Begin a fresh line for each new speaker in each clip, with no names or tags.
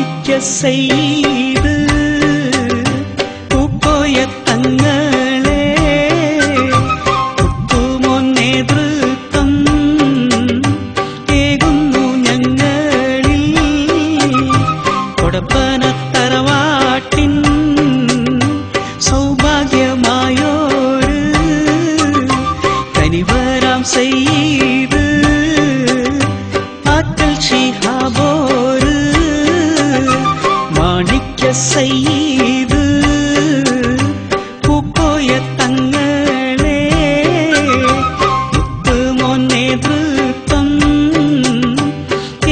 மாணிக்க செய்து பூக்கோய தங்களே ഒത്തുമൊന്നേ ദൃത്തം ഏകുന്നു ഞങ്ങളിൽ കൊടപ്പനത്തറവാട്ടിൻ സൗഭാഗ്യമായോര് കനിവരാം ചെയ്ത് ആറ്റൽ ശിഹാബോര് മാണിക്യ ചെയ്ത് പൂക്കോയ തങ്ങളെ ഒത്തുമൊന്നേ ദൃത്തം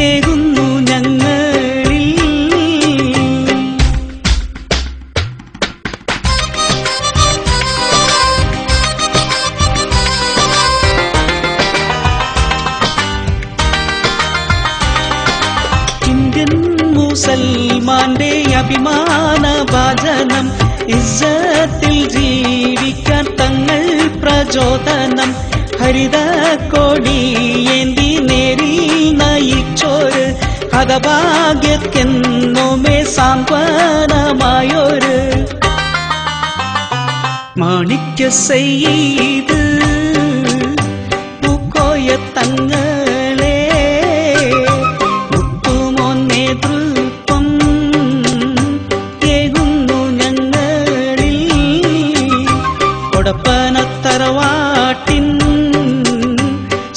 ഏകുന്നു ഞങ്ങളിൽ ഇന്ത്യൻ മുസൽമാന്റെ അഭിമാന ഭാജനം ഇസ്സത്തിൽ ജീവിക്കാൻ തങ്ങൾ പ്രചോദനം ഹരിത കൊടിയേന്തി നേരി നയിച്ചോര് ഹതഭാഗ്യക്കെന്നുമേ സാന്ത്വനമായോര് മാണിക്യ ചെയ്ത് പൂക്കോയ തങ്ങളെ ഒത്തുമൊന്നേ ദൃത്തം ഏകുന്നു ഞങ്ങളിൽ കൊടപ്പനത്തറവാട്ടിൻ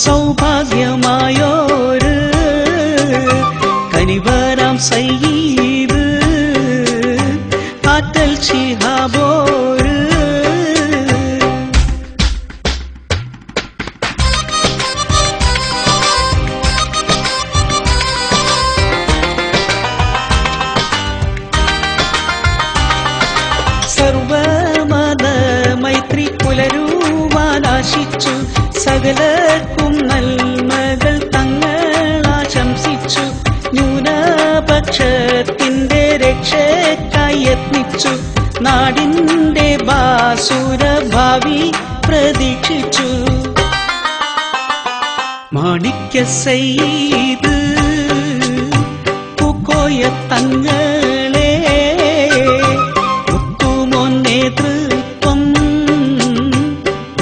സൗഭാഗ്യമായോര് കനിവരാം ചെയ്ത് ആറ്റൽ ശിഹാബോര് സർവമത മൈത്രി പുലരുവാനാശിച്ചു സകലർക്കും നന്മകൾ തങ്ങൾ ആശംസിച്ചു ന്യൂനപക്ഷത്തിന്റെ രക്ഷയ്ക്കായി യത്നിച്ചു നാടിന്റെ ബാസുര ഭാവി പ്രതീക്ഷിച്ചു മാണിക്യ ചെയ്ത് പൂക്കോയ തങ്ങളെ ഒത്തുമൊന്നേ ദൃത്തം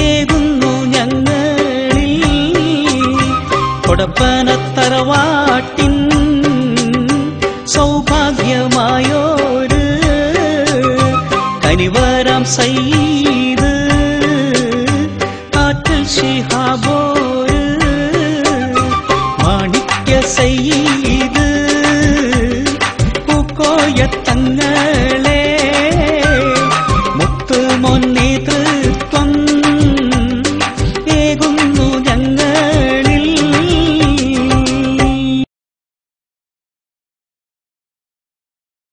ഏകുന്നു ഞങ്ങളിൽ കൊടപ്പനത്തറവാട്ടിൻ സൗഭാഗ്യമായോര് കനിവരാം ചെയ്ത് ആറ്റൽ ശിഹാബോര് മാണിക്യ ചെയ്ത് പൂക്കോയ തങ്ങളെ മുത്തുമൊന്നേ